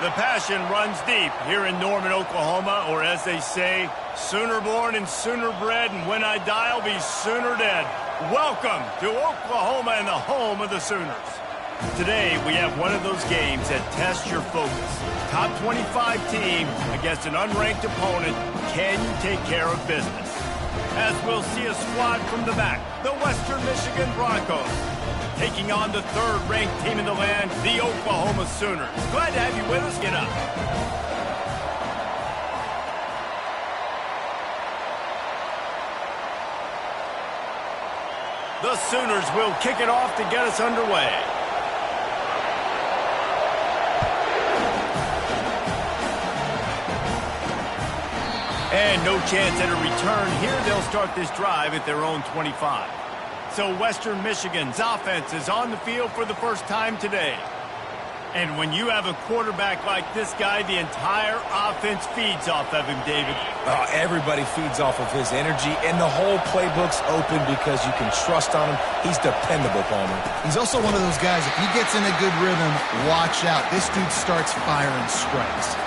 The passion runs deep here in Norman, Oklahoma, or as they say, sooner born and sooner bred, and when I die, I'll be sooner dead. Welcome to Oklahoma and the home of the Sooners. Today, we have one of those games that tests your focus. Top 25 team against an unranked opponent. Can you take care of business? As we'll see a squad from the back, the Western Michigan Broncos, taking on the third-ranked team in the land, the Oklahoma Sooners. Glad to have you with us. Get up. The Sooners will kick it off to get us underway. And no chance at a return here. They'll start this drive at their own 25. So Western Michigan's offense is on the field for the first time today. And when you have a quarterback like this guy, the entire offense feeds off of him, David. Everybody feeds off of his energy, and the whole playbook's open because you can trust on him. He's dependable, Palmer. He's also one of those guys, if he gets in a good rhythm, watch out. This dude starts firing strikes.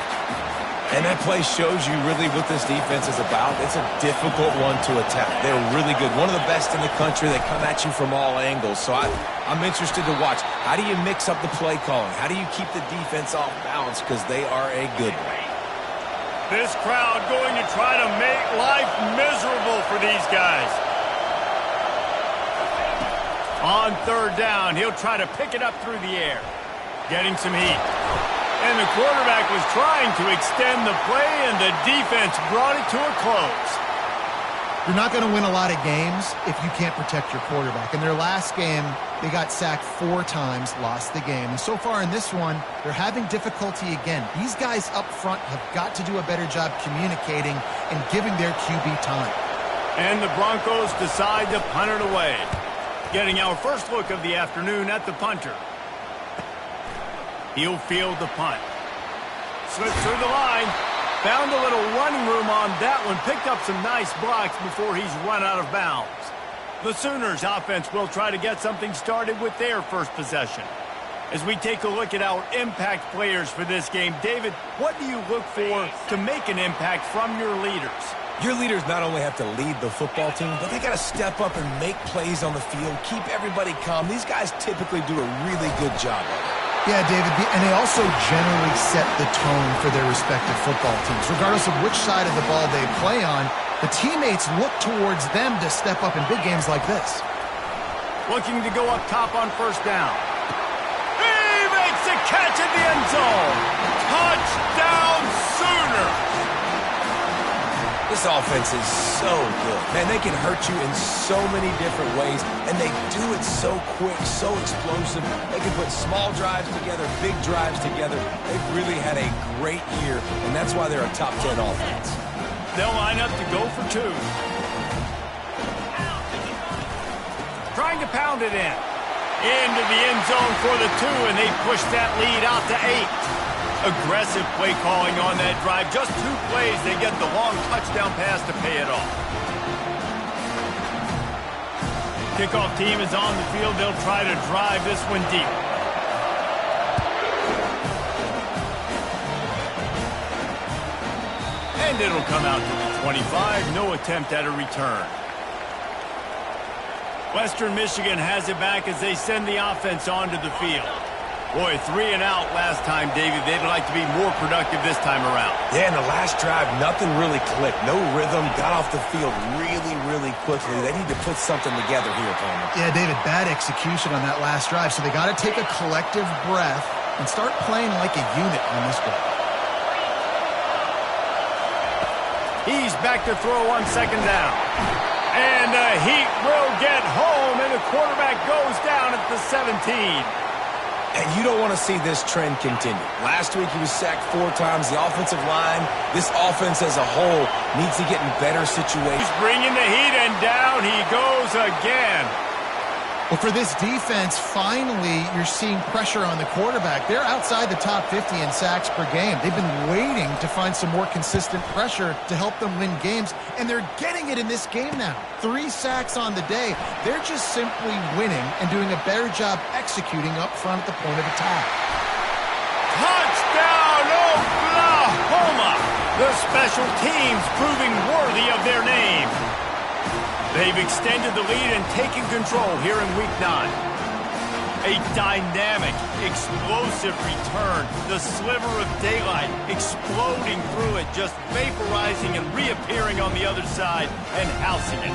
And that play shows you really what this defense is about. It's a difficult one to attack. They're really good. One of the best in the country. They come at you from all angles. So I'm interested to watch. How do you mix up the play calling? How do you keep the defense off balance? Because they are a good one. This crowd going to try to make life miserable for these guys. On third down, he'll try to pick it up through the air. Getting some heat. And the quarterback was trying to extend the play, and the defense brought it to a close. You're not going to win a lot of games if you can't protect your quarterback. In their last game, they got sacked 4 times, lost the game. And so far in this one, they're having difficulty again. These guys up front have got to do a better job communicating and giving their QB time. And the Broncos decide to punt it away. Getting our first look of the afternoon at the punter. He'll field the punt. Slips through the line. Found a little running room on that one. Picked up some nice blocks before he's run out of bounds. The Sooners offense will try to get something started with their first possession. As we take a look at our impact players for this game, David, what do you look for to make an impact from your leaders? Your leaders not only have to lead the football team, but they got to step up and make plays on the field, keep everybody calm. These guys typically do a really good job of it. Yeah, David, and they also generally set the tone for their respective football teams. Regardless of which side of the ball they play on, the teammates look towards them to step up in big games like this. Looking to go up top on first down. He makes a catch in the end zone. Touchdown, Sooners! This offense is so good. Man, they can hurt you in so many different ways, and they do it so quick, so explosive. They can put small drives together, big drives together. They've really had a great year, and that's why they're a top 10 offense. They'll line up to go for 2. Trying to pound it in. Into the end zone for the 2, and they push that lead out to 8. Aggressive play calling on that drive. Just 2 plays, they get the long touchdown pass to pay it off. Kickoff team is on the field. They'll try to drive this one deep. And it'll come out to the 25. No attempt at a return. Western Michigan has it back as they send the offense onto the field. Boy, 3 and out last time, David. They'd like to be more productive this time around. Yeah, in the last drive, nothing really clicked. No rhythm, got off the field really, really quickly. They need to put something together here, Palmer. Yeah, David, bad execution on that last drive, so they got to take a collective breath and start playing like a unit on this drive. He's back to throw on second down. And the Heat will get home, and the quarterback goes down at the 17. And you don't want to see this trend continue. Last week he was sacked 4 times. The offensive line, this offense as a whole, needs to get in better situations. He's bringing the heat, and down he goes again. Well, for this defense, finally, you're seeing pressure on the quarterback. They're outside the top 50 in sacks per game. They've been waiting to find some more consistent pressure to help them win games, and they're getting it in this game now. 3 sacks on the day. They're just simply winning and doing a better job executing up front at the point of attack. Touchdown, The special teams proving worthy of their name. They've extended the lead and taken control here in Week 9. A dynamic, explosive return. The sliver of daylight exploding through it, just vaporizing and reappearing on the other side and housing it.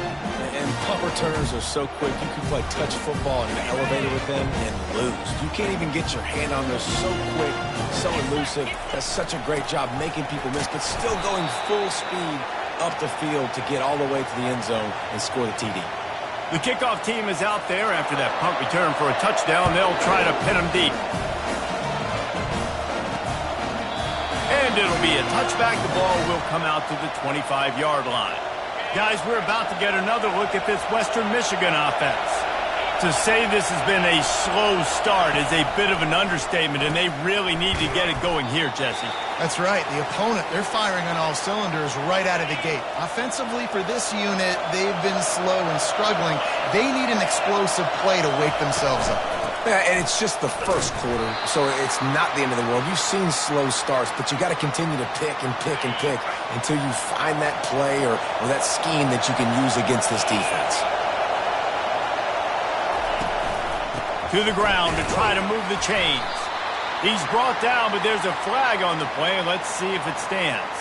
And punt returns are so quick. You can play touch football in an elevator with them and lose. You can't even get your hand on those. So quick, so elusive. That's such a great job making people miss, but still going full speed up the field to get all the way to the end zone and score the TD. The kickoff team is out there after that punt return for a touchdown. They'll try to pin them deep. And it'll be a touchback. The ball will come out to the 25-yard line. Guys, we're about to get another look at this Western Michigan offense. To say this has been a slow start is a bit of an understatement, and they really need to get it going here, Jesse. That's right. The opponent, they're firing on all cylinders right out of the gate. Offensively, for this unit, they've been slow and struggling. They need an explosive play to wake themselves up. Yeah, and it's just the first quarter, so it's not the end of the world. You've seen slow starts, but you got to continue to pick and pick and pick until you find that play or that scheme that you can use against this defense. To the ground to try to move the chains. He's brought down, but there's a flag on the play. Let's see if it stands.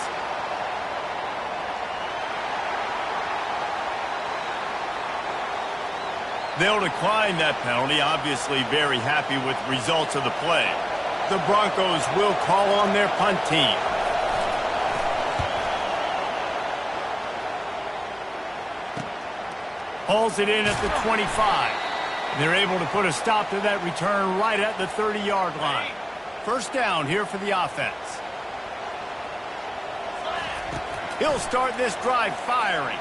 They'll decline that penalty, obviously very happy with the results of the play. The Broncos will call on their punt team. Hauls it in at the 25. They're able to put a stop to that return right at the 30-yard line. First down here for the offense. He'll start this drive firing.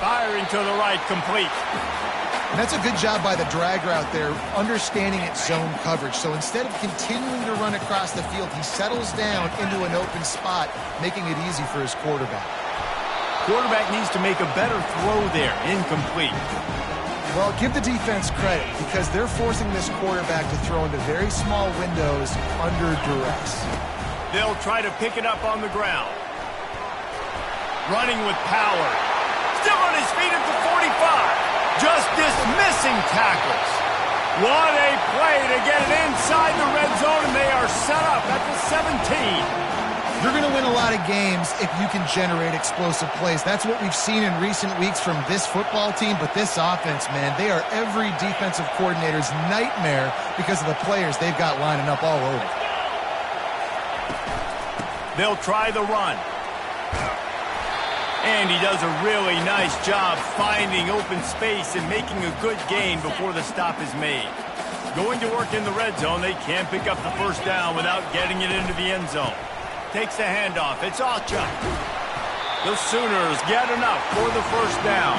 Firing to the right, complete. And that's a good job by the drag route there, understanding its zone coverage. So instead of continuing to run across the field, he settles down into an open spot, making it easy for his quarterback. Quarterback needs to make a better throw there. Incomplete. Well, give the defense credit because they're forcing this quarterback to throw into very small windows under duress. They'll try to pick it up on the ground. Running with power. Still on his feet at the 45. Just dismissing tackles. What a play to get it inside the red zone, and they are set up at the 17. You're going to win a lot of games if you can generate explosive plays. That's what we've seen in recent weeks from this football team, but this offense, man, they are every defensive coordinator's nightmare because of the players they've got lining up all over. They'll try the run. And he does a really nice job finding open space and making a good gain before the stop is made. Going to work in the red zone, they can't pick up the first down without getting it into the end zone. Takes the handoff. It's Acha. The Sooners get enough for the first down.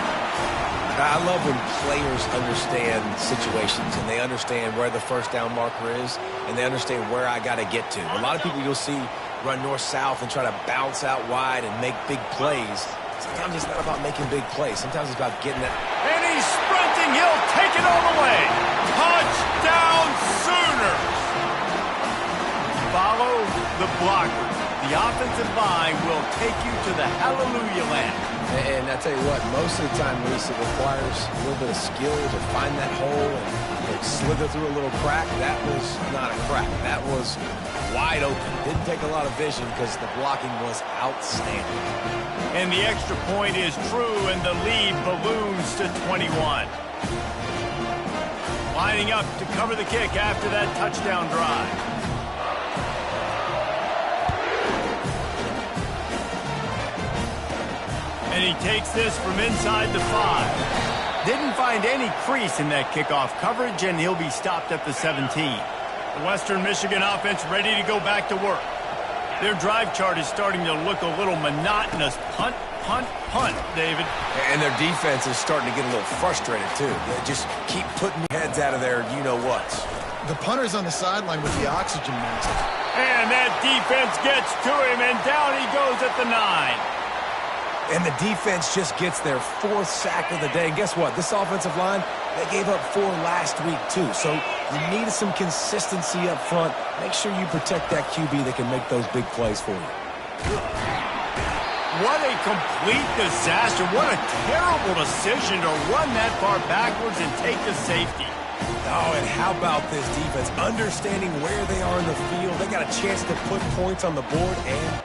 I love when players understand situations and they understand where the first down marker is and they understand where I got to get to. A lot of people you'll see run north-south and try to bounce out wide and make big plays. Sometimes it's not about making big plays. Sometimes it's about getting it. And he's sprinting. He'll take it all the way. Touchdown Sooners. Follow the blocker. The offensive line will take you to the hallelujah land. And I tell you what, most of the time, Reese, it requires a little bit of skill to find that hole and slither through a little crack. That was not a crack. That was wide open. Didn't take a lot of vision because the blocking was outstanding. And the extra point is true, and the lead balloons to 21. Lining up to cover the kick after that touchdown drive. And he takes this from inside the 5. Didn't find any crease in that kickoff coverage, and he'll be stopped at the 17. The Western Michigan offense ready to go back to work. Their drive chart is starting to look a little monotonous. Punt, punt, punt, David. And their defense is starting to get a little frustrated, too. They just keep putting heads out of their you-know-whats. The punter's on the sideline with the oxygen mask. And that defense gets to him, and down he goes at the 9. And the defense just gets their 4th sack of the day. And guess what? This offensive line, they gave up 4 last week too. So you need some consistency up front. Make sure you protect that QB that can make those big plays for you. What a complete disaster. What a terrible decision to run that far backwards and take the safety. Oh, and how about this defense? Understanding where they are in the field. They got a chance to put points on the board and